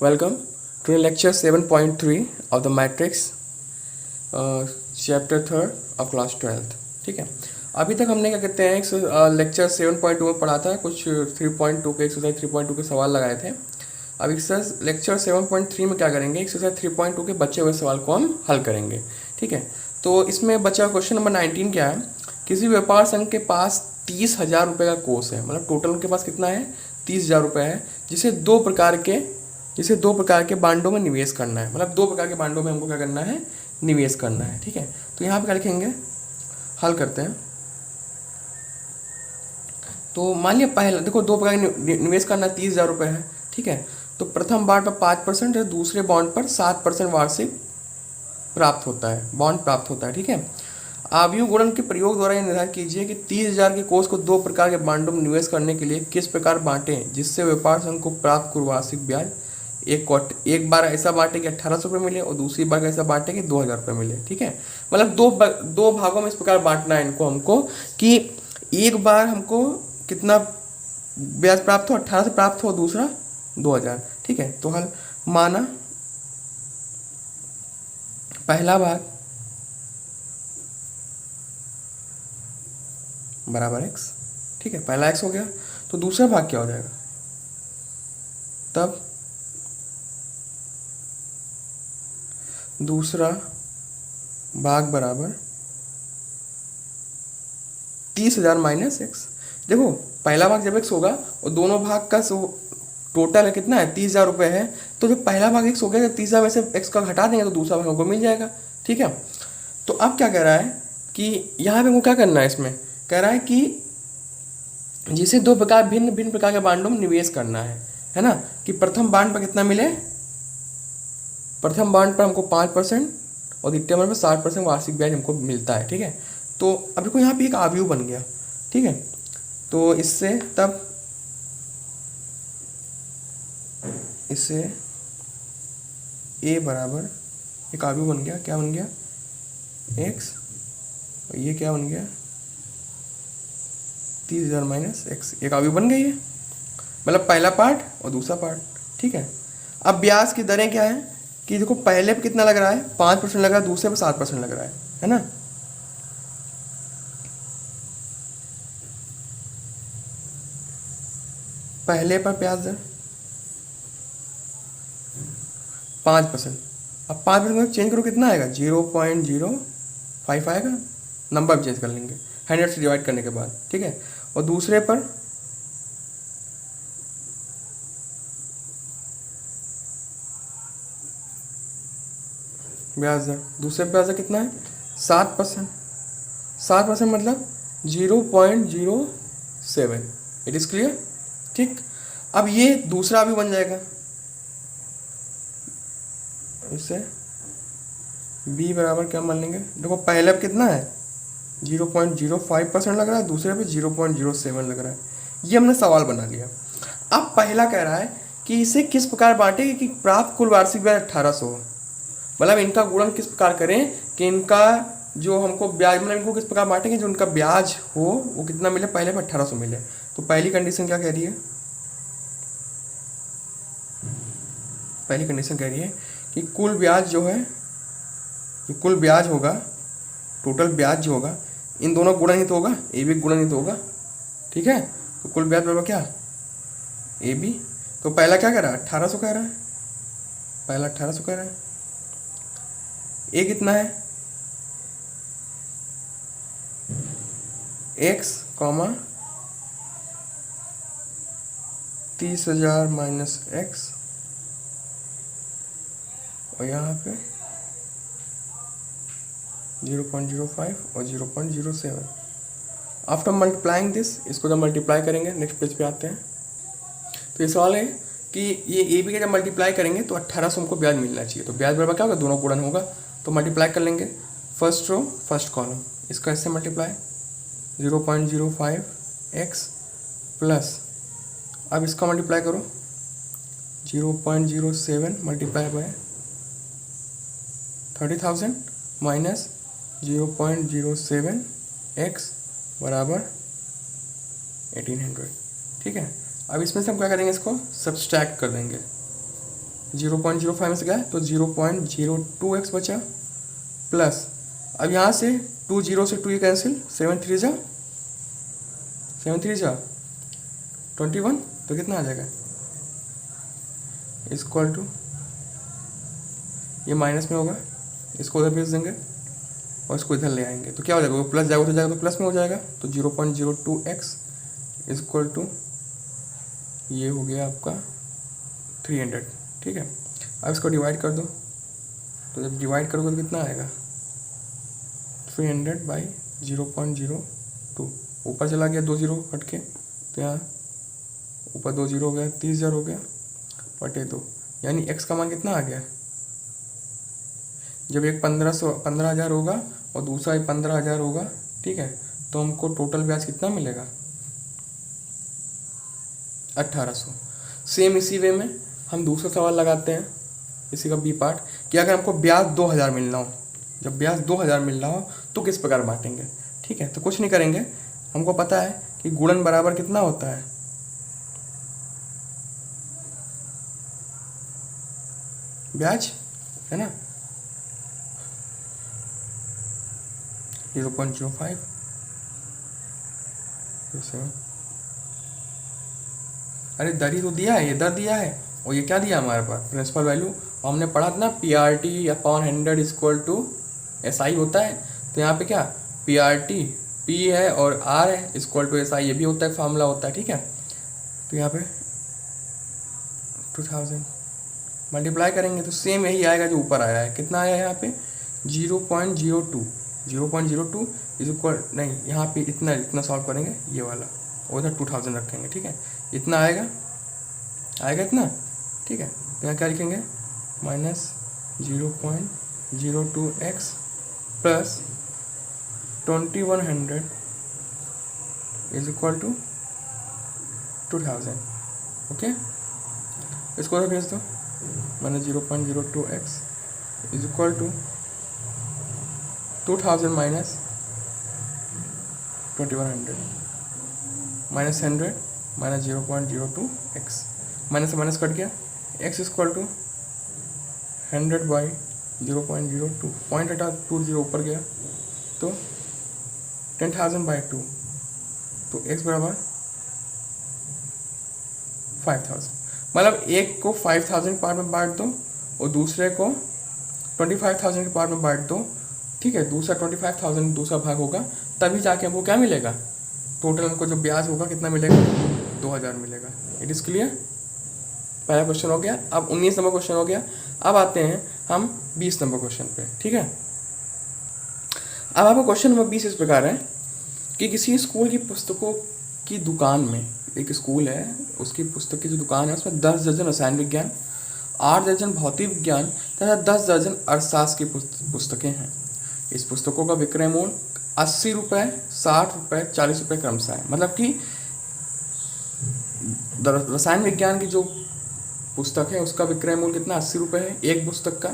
Welcome to lecture 7.3 of the matrix chapter third of class 12th। ठीक है, अभी तक हमने क्या कहते हैं लेक्चर 7.2 में पढ़ा था, कुछ 3.2 के एक्सरसाइज 3.2 के सवाल लगाए थे। अब एक्सरसाइज लेक्चर 7.3 में क्या करेंगे, एक्सरसाइज 3.2 के बचे हुए सवाल को हम हल करेंगे। ठीक है, तो इसमें बचा क्वेश्चन नंबर 19 क्या है, किसी व्यापार संघ के पास 30,000 रुपये का कोष है, मतलब टोटल उनके पास कितना है, 30,000 रुपये है, जिसे दो प्रकार के बांडों में निवेश करना है। मतलब दो प्रकार के बांडों में हमको क्या करना है, निवेश करना है। ठीक है, तो यहाँ पे क्या लिखेंगे, हल करते हैं। तो मान लिया पहला देखो, दो प्रकार के निवेश करना 30,000 रुपये है। ठीक है, तो प्रथम बॉन्ड पर 5% है, दूसरे बॉन्ड पर 7% वार्षिक प्राप्त होता है, बॉन्ड प्राप्त होता है। ठीक है, आयु गुणन के प्रयोग द्वारा यह निर्धारित कीजिए कि 30,000 के कोष को दो प्रकार के बांडों में निवेश करने के लिए किस प्रकार बांटें जिससे व्यापार संघ को प्राप्त कुल वार्षिक ब्याज एक बार ऐसा बांटे कि 1,800 रुपये मिले और दूसरी बार ऐसा बांटे कि 2,000 रुपये मिले। ठीक है, मतलब दो भागों में इस प्रकार बांटना है इनको हमको कि एक बार हमको कितना ब्याज प्राप्त हो, 1,800 प्राप्त हो, दूसरा 2,000। ठीक है, तो हल माना पहला भाग बराबर x। ठीक है, पहला x हो गया, तो दूसरा भाग क्या हो जाएगा, तब दूसरा भाग बराबर 30,000 माइनस x। देखो पहला भाग जब x होगा और दोनों भाग का टोटल है कितना है, 30,000 रुपये है, तो जब पहला भाग x हो गया, जब 30,000 में से x का घटा देंगे तो दूसरा भाग हमको मिल जाएगा। ठीक है, तो अब क्या कह रहा है कि यहाँ पे हमको क्या करना है, इसमें कह रहा है कि जिसे भिन्न भिन्न प्रकार के बांडों में निवेश करना है ना, कि प्रथम बांड पर कितना मिले, प्रथम बांड पर हमको 5% और द्वितीय बांड पर 60% वार्षिक ब्याज हमको मिलता है। ठीक है, तो अब देखो यहाँ पे एक आव्यूह बन गया। ठीक है, तो इससे a बराबर एक आव्यूह बन गया, क्या बन गया, x, और ये क्या बन गया, 30,000 माइनस x, एक आव्यूह बन गई है, मतलब पहला पार्ट और दूसरा पार्ट। ठीक है, अब ब्याज की दरें क्या है कि देखो पहले पे कितना लग रहा है, 5% लग रहा है, दूसरे पे 7% लग रहा है ना। पहले पर ब्याज दर 5%, अब 5% चेंज करो कितना आएगा, 0.05 आएगा, नंबर भी चेंज कर लेंगे 100 से डिवाइड करने के बाद। ठीक है, और दूसरे पर ब्याज दर, दूसरे पे ब्याज दर कितना है, 7%, 7% मतलब 0.07। It is clear. ठीक, अब ये दूसरा भी बन जाएगा, इससे b बराबर क्या मान लेंगे, देखो पहले पे कितना है 0.05% लग रहा है, दूसरे पे 0.07 लग रहा है, ये हमने सवाल बना लिया। अब पहला कह रहा है कि इसे किस प्रकार बांटे कि प्राप्त कुल वार्षिक ब्याज 1,800 हो, मतलब इनका गुणन किस प्रकार करें कि इनका जो हमको ब्याज, मतलब इनको किस प्रकार बांटेंगे जो उनका ब्याज हो वो कितना मिले, पहले पे 1,800 मिले। तो पहली कंडीशन क्या कह रही है, पहली कंडीशन कह रही है कि कुल ब्याज जो है, कि कुल ब्याज होगा, टोटल ब्याज जो होगा इन दोनों गुणनहित होगा, ए बी गुणनहित होगा। ठीक है, तो कुल ब्याज बराबर क्या, ए बी। तो पहला क्या कह रहा है, 1,800 कह रहा है, पहला 1,800 कह रहा है, ए कितना है x, 30,000 माइनस x, और यहाँ पे 0.05 और 0.07। आफ्टर मल्टीप्लाइंग दिस, इसको जब मल्टीप्लाई करेंगे, नेक्स्ट पेज पे आते हैं, तो ये सवाल है कि ये ए बी का जब मल्टीप्लाई करेंगे तो 1,800 हमको ब्याज मिलना चाहिए। तो ब्याज बराबर क्या होगा, दोनों गुणन होगा, तो मल्टीप्लाई कर लेंगे, फर्स्ट रो फर्स्ट कॉलम, इसका इससे मल्टीप्लाई 0.05 x प्लस, अब इसका मल्टीप्लाई करो 0.07 मल्टीप्लाई बाय 30,000 माइनस 0.07 x बराबर 1800। ठीक है, अब इसमें से हम क्या करेंगे, इसको सब्सट्रैक्ट कर देंगे, 0.05 में से गया तो 0.02x बचा, प्लस अब यहाँ से 20 से 2 कैंसिल, 7 3 जा 21, तो कितना आ जाएगा इक्वल टू, ये माइनस में होगा, इसको उधर भेज देंगे और इसको इधर ले आएंगे तो क्या हो जाएगा, वो प्लस जाएगा तो जाएगा तो प्लस में हो जाएगा, तो 0.02x इक्वल टू ये हो गया आपका 300। ठीक है, अब इसको डिवाइड कर दो, तो जब डिवाइड करोगे तो कितना आएगा 300/0.02, ऊपर चला गया 2 जीरो हट के, तो यहाँ ऊपर 2 जीरो हो गया, 30,000 हो गया बटे 2, यानी x का मान कितना आ गया, जब एक 15,000 होगा और दूसरा 15,000 होगा, ठीक है, तो हमको टोटल ब्याज कितना मिलेगा 1800। सेम इसी वे में हम दूसरा सवाल लगाते हैं, इसी का बी पार्ट, कि अगर हमको ब्याज 2000 मिलना हो, जब ब्याज 2000 मिल रहा हो तो किस प्रकार बांटेंगे। ठीक है, तो कुछ नहीं करेंगे, हमको पता है कि गुणन बराबर कितना होता है, ब्याज, है ना, 0.05 अरे दर ही तो दिया है, ये दर दिया है और ये क्या दिया हमारे पास प्रिंसिपल वैल्यू, और हमने पढ़ा था ना PRT/100 इक्वल टू SI होता है, तो यहाँ पे क्या PRT P है और R है इक्वल टू SI, ये भी होता है, फार्मूला होता है। ठीक है, तो यहाँ पे 2000 मल्टीप्लाई करेंगे तो सेम यही आएगा जो ऊपर आया है, कितना आया है यहाँ पे 0.02 इज इक्वल, नहीं यहाँ पे इतना सॉल्व करेंगे ये वाला, और इधर 2000 रखेंगे। ठीक है, इतना आएगा इतना। ठीक है, तो यहाँ क्या लिखेंगे -0.02x plus 2100 is equal to 2000। Okay, इसको तो भेज दो, -0.02x is equal to 2000 minus 2100 minus 100 minus 0.02x, minus से माइनस कट गया, x इक्वल टू 100/0.02, पॉइंट हटा 20 ऊपर गया तो 10,000/2, तो x बराबर 5000। मतलब एक को 5000 के पार्ट में बांट दो और दूसरे को 25,000 के पार्ट में बांट दो। ठीक है, दूसरा 25,000 दूसरा भाग होगा, तभी जाके हमको क्या मिलेगा, टोटल हमको जो ब्याज होगा कितना मिलेगा 2000 मिलेगा। इट इज़ क्लियर, पहला क्वेश्चन हो गया। अब 19 नंबर क्वेश्चन हो गया। अब आते हैं हम 20 नंबर क्वेश्चन पे। ठीक है, अब आपका क्वेश्चन नंबर 20 इस प्रकार है कि किसी स्कूल की पुस्तकों की दुकान में, एक स्कूल है उसकी पुस्तक की जो दुकान है उसमें 10 दर्जन रसायन विज्ञान, 8 दर्जन भौतिक विज्ञान तथा 10 दर्जन अर्थशास्त्र की पुस्तकें हैं। इस पुस्तकों का विक्रय मूल्य 80 रुपये, 60 रुपये, 40 रुपये क्रमशः है। मतलब कि रसायन विज्ञान की जो पुस्तक है उसका विक्रय मूल्य कितना 80 रुपये है एक पुस्तक का,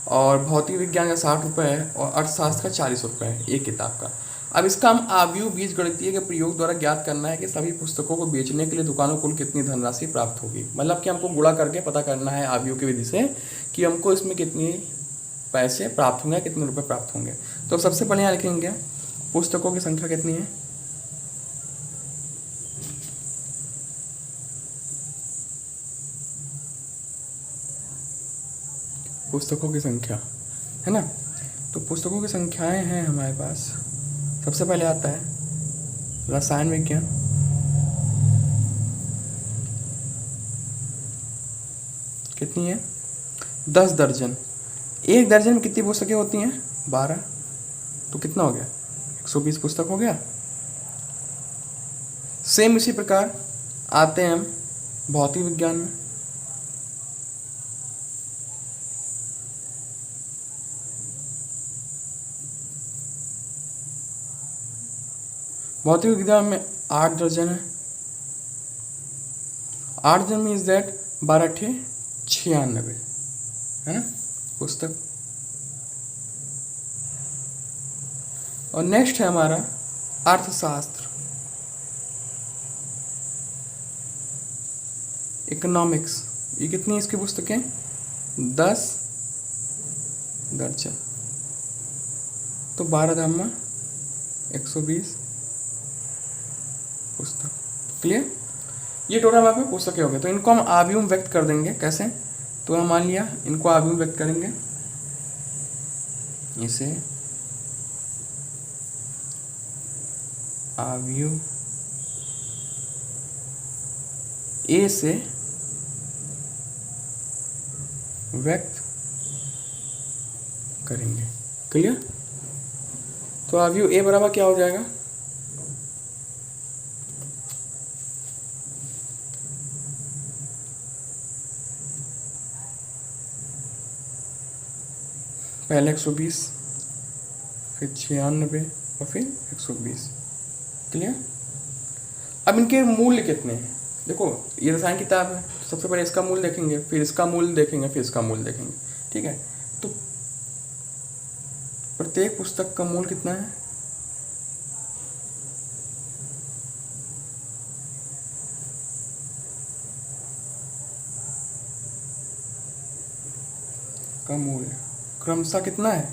और भौतिक विज्ञान का 60 रुपये है, और अर्थशास्त्र का 40 रुपये है एक किताब का। अब इसका हम आव्यूह बीजगणितीय के प्रयोग द्वारा ज्ञात करना है कि सभी पुस्तकों को बेचने के लिए दुकानों को कुल कितनी धनराशि प्राप्त होगी। मतलब कि हमको गुणा करके पता करना है आव्यूह की विधि से कि हमको इसमें कितनी पैसे प्राप्त होंगे, कितने रुपए प्राप्त होंगे। तो सबसे पहले यहाँ लिखेंगे पुस्तकों की संख्या कितनी है, पुस्तकों की संख्या है ना। तो पुस्तकों की संख्याएं हैं हमारे पास। सबसे पहले आता है रसायन विज्ञान, कितनी है 10 दर्जन। एक दर्जन में कितनी पुस्तकें होती हैं 12, तो कितना हो गया 120 पुस्तक हो गया। सेम इसी प्रकार आते हैं हम भौतिक विज्ञान में। भौतिक विज्ञान में 8 दर्जन है। 8 दर्जन मीन्स दैट 12 × 96 है ना पुस्तक। और नेक्स्ट है हमारा अर्थशास्त्र, इकोनॉमिक्स। ये कितनी है इसकी पुस्तकें 10 दर्जन, तो 12 धामा 120 पुस्तक। क्लियर? ये टोटल हमारे पे पुस्तकें हो गए। तो इनको हम आव्यूह व्यक्त कर देंगे। कैसे? तो हम मान लिया इनको आव्यूह व्यक्त करेंगे, इसे आव्यूह ए से व्यक्त करेंगे। क्लियर? तो आव्यूह ए बराबर क्या हो जाएगा? पहले 120, फिर 96 और फिर 120। क्लियर? अब इनके मूल्य कितने हैं? देखो ये रसायन किताब है, तो सबसे पहले इसका मूल्य देखेंगे, फिर इसका मूल्य देखेंगे, फिर इसका मूल्य देखेंगे। ठीक है? तो प्रत्येक पुस्तक का मूल्य कितना है? का मूल्य क्रमशः कितना है?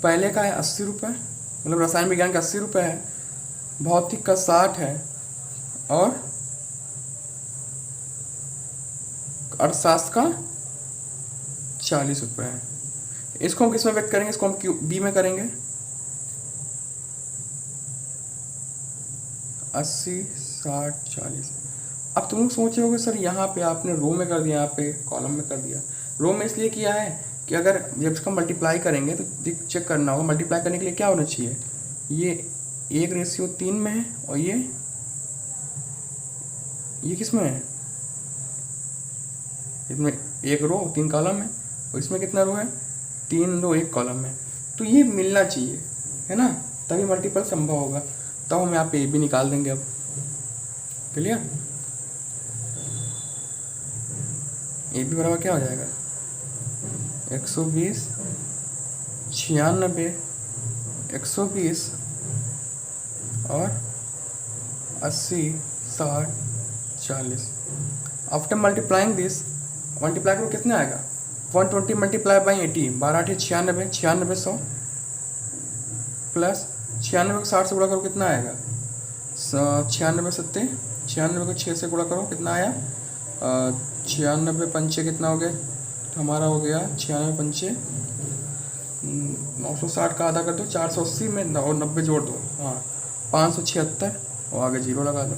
पहले का है 80 रुपये, मतलब रसायन विज्ञान का 80 रुपये है, भौतिक का 60 है, और अर्थशास्त्र का 40 रुपये है। इसको हम किस में व्यक्त करेंगे? इसको हम क्यू बी में करेंगे। 80, 60, 40। अब तुम लोग सोच रहे होगे सर यहाँ पे आपने रो में कर दिया, यहाँ पे कॉलम में कर दिया। रो में इसलिए किया है कि अगर जब इसका मल्टीप्लाई करेंगे तो चेक करना होगा मल्टीप्लाई करने के लिए क्या होना चाहिए। ये 1:3 में है, और ये किस में है? इसमें 1 रो 3 कॉलम है, और इसमें कितना रो है? 3 रो 1 कॉलम है। तो ये मिलना चाहिए, है ना, तभी मल्टीपल संभव होगा। तो हम यहाँ पे ए भी निकाल देंगे अब। क्लियर? ए बी बराबर क्या हो जाएगा? 120, 96, 120 और 80, 60, 40। आफ्टर मल्टीप्लाइंग दिस, मल्टीप्लाई करो कितना आएगा? 120 मल्टीप्लाई बाई 80, 12 8 96, 96 100 प्लस 96 को 60 से गुणा करो कितना आएगा? 96 7, 96 को 6 से गुणा करो कितना आया? 96 पंचे कितना हो गया? तो हमारा हो गया 96 पंचे 960 का आधा कर दो, 480 में और 90 जोड़ दो, हाँ 576, और आगे जीरो लगा दो।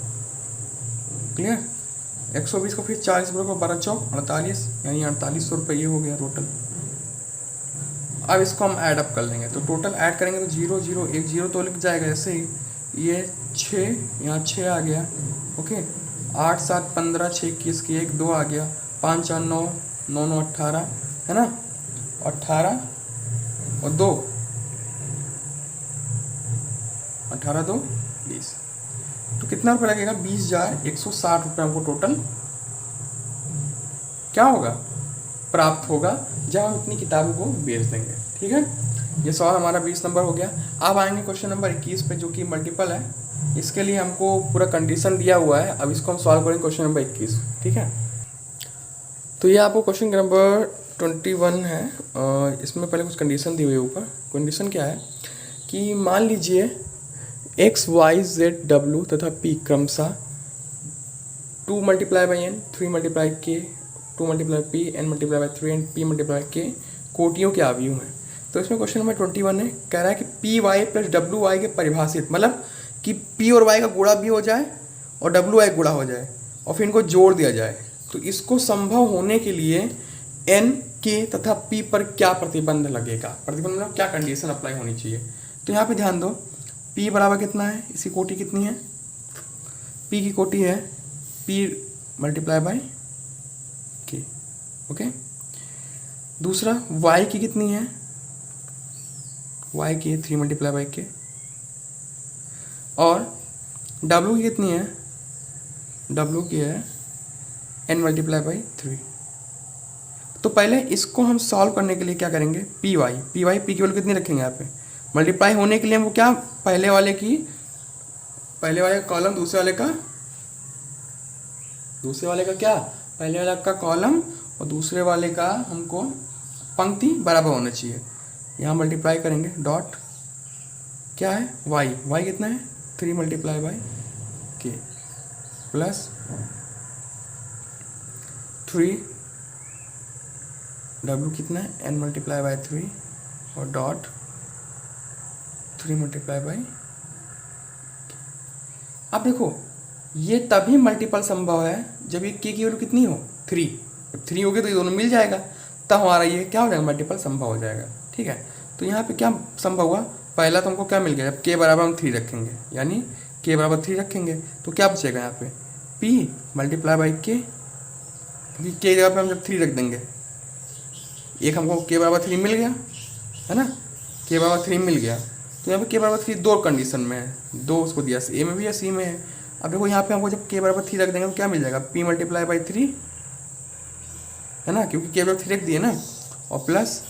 क्लियर? 120 को फिर 40 को 12 चौक 48, यानी 4800 रुपये ये हो गया टोटल। अब इसको हम ऐड अप कर लेंगे, तो टोटल ऐड करेंगे तो 0 0 1 0 तो लिख जाएगा ऐसे ही। ये 6, यहाँ 6 आ गया। ओके, 8 7 15, 6 21 की 1 2 आ गया, 5 4 9 9 9 18, है ना, 18 और 2 18 2 20। तो कितना रुपये लगेगा? 20,160 रुपये हमको टोटल क्या होगा? प्राप्त होगा, जब हम अपनी किताबों को बेच देंगे। ठीक है, ये सवाल हमारा 20 नंबर हो गया। अब आएंगे क्वेश्चन नंबर 21 पे, जो कि मल्टीपल है। इसके लिए हमको पूरा कंडीशन दिया हुआ है। अब इसको हम सॉल्व करेंगे क्वेश्चन नंबर 21। ठीक है, तो ये आपको क्वेश्चन नंबर 21 है, और इसमें पहले कुछ कंडीशन दी हुई है ऊपर। कंडीशन क्या है कि मान लीजिए x y z w तथा p क्रमशः 2 multiply by n, 3 multiply k, 2 multiply p, n multiply by 3 and p multiply k कोटियों के आव्यूह हैं। तो इसमें क्वेश्चन नंबर 21 है, कह रहा है कि P Y plus W Y के परिभाषित, मतलब कि p और y का गुणा भी हो जाए और डब्ल्यू वाई गुणा हो जाए और फिर इनको जोड़ दिया जाए। तो इसको संभव होने के लिए n k तथा p पर क्या प्रतिबंध लगेगा? प्रतिबंध मतलब क्या कंडीशन अप्लाई होनी चाहिए? तो यहाँ पे ध्यान दो, p बराबर कितना है? इसकी कोटि कितनी है? p की कोटि है p multiply by k। Okay, दूसरा y की कितनी है? y की 3 मल्टीप्लाई बाई k। और w की कितनी है? w की है n मल्टीप्लाई बाई 3। तो पहले इसको हम सॉल्व करने के लिए क्या करेंगे? पी वाई p की वैल्यू कितनी रखेंगे यहाँ पे? मल्टीप्लाई होने के लिए हमको क्या, पहले वाले का कॉलम दूसरे वाले का क्या, पहले वाला का कॉलम और दूसरे वाले का हमको पंक्ति बराबर होना चाहिए। यहाँ मल्टीप्लाई करेंगे, डॉट क्या है वाई, वाई कितना है 3 मल्टीप्लाई बाई के प्लस 3 डब्ल्यू कितना है एन मल्टीप्लाई बाई 3 और डॉट 3 मल्टीप्लाई बाई। अब देखो ये तभी मल्टीपल संभव है जब ये के की वैल्यू कितनी हो 3। जब 3 होगी तो ये दोनों मिल जाएगा, तब हमारा ये क्या हो जाएगा मल्टीपल संभव हो जाएगा। ठीक है, तो यहाँ पे क्या संभव हुआ, पहला तो हमको क्या मिल गया, जब के बराबर हम 3 रखेंगे, यानी के बराबर 3 रखेंगे तो क्या बचेगा यहाँ पे p मल्टीप्लाई बाई के, क्योंकि के जगह पे हम जब 3 रख देंगे, एक हमको के बराबर 3 मिल गया है ना, के बराबर 3 मिल गया, तो यहाँ पे के बराबर 3 दो कंडीशन में है, दो उसको दिया ए में भी है सी में है। अब देखो यहाँ पे हमको जब के बराबर 3 रख देंगे तो क्या मिल जाएगा p मल्टीप्लाई बाई 3 है ना, क्योंकि के बराबर 3 रख दिए ना, और प्लस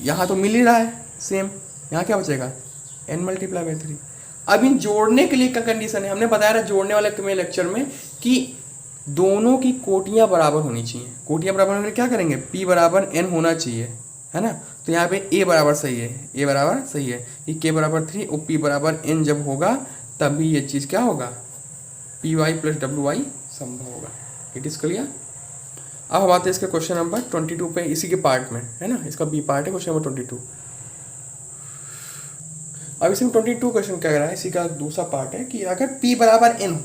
यहाँ तो मिल ही रहा है सेम, यहाँ क्या बचेगा n मल्टीप्लाई बाई 3। अब इन जोड़ने के लिए क्या कंडीशन है, हमने बताया था जोड़ने वाले लेक्चर में कि दोनों की कोटियाँ बराबर होनी चाहिए। कोटियाँ बराबर होने के लिए क्या करेंगे, p बराबर n होना चाहिए है ना, तो यहाँ पे a बराबर सही है, a बराबर सही है, ये k बराबर 3 और p बराबर n जब होगा तभी ये चीज़ क्या होगा P Y plus W Y संभव होगा। It is clear. अब हम आते हैं इसके क्वेश्चन नंबर 22 पे, इसी के पार्ट में है ना, इसका बी पार्ट है क्वेश्चन नंबर 22। अब इसमें 22 क्वेश्चन क्या कर रहा है, इसी का दूसरा पार्ट है कि अगर p बराबर n हो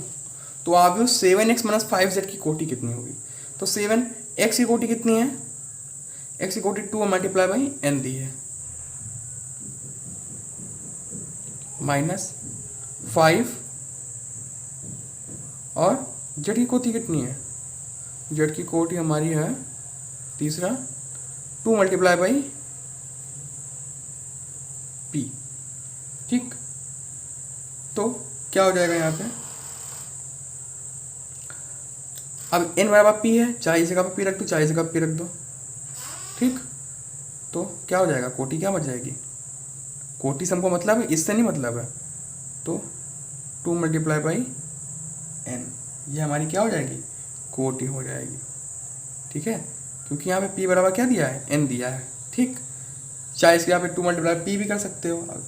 तो आप 7x माइनस 5z की कोटि कितनी होगी। तो 7x की कोटि कितनी है, x की कोटि 2 मल्टीप्लाई बाई n दी है, माइनस 5 और z की कोटि कितनी है, z की कोटि हमारी है तीसरा 2 मल्टीप्लाई बाई p। ठीक, तो क्या हो जाएगा यहाँ पे, अब n बराबर p है, चाहे इस जगह पर p रख दो चाहे इस जगह पर p रख दो। ठीक, तो क्या हो जाएगा, कोटि क्या बच जाएगी, कोटि से हमको मतलब है, इससे नहीं मतलब है, तो 2 मल्टीप्लाई बाई n ये हमारी क्या हो जाएगी कोटि हो जाएगी। ठीक है, क्योंकि यहाँ पे p बराबर क्या दिया है n दिया है। ठीक, चाहे इसके यहाँ पे 2 मल्टीप्लाई p भी कर सकते हो।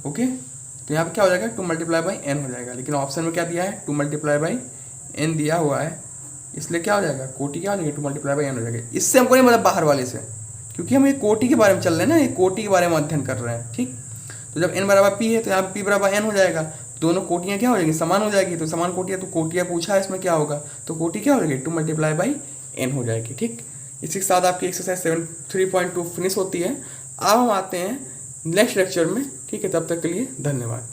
ओके, तो यहाँ पे क्या हो जाएगा 2 मल्टीप्लाई बाई n हो जाएगा, लेकिन ऑप्शन में क्या दिया है 2 मल्टीप्लाई बाई n दिया हुआ है, इसलिए क्या हो जाएगा कोटि क्या हो जाएगी 2 मल्टीप्लाई बाई n हो जाएगा। इससे हमको नहीं मतलब बाहर वाले से, क्योंकि हम ये कोटि के बारे में चल रहे हैं ना, ये कोटि के बारे में अध्ययन कर रहे हैं। ठीक, तो जब n बराबर p है तो यहाँ p बराबर n हो जाएगा, दोनों कोटियाँ क्या हो जाएगी समान हो जाएगी, तो समान कोटियाँ, तो कोटियाँ पूछा है इसमें क्या होगा, तो कोटि क्या हो जाएगी 2 मल्टीप्लाई बाई n हो जाएगी। ठीक, इसी के साथ आपकी एक्सरसाइज 3.2 फिनिश होती है। अब हम आते हैं नेक्स्ट लेक्चर में। ठीक है, तब तक के लिए धन्यवाद।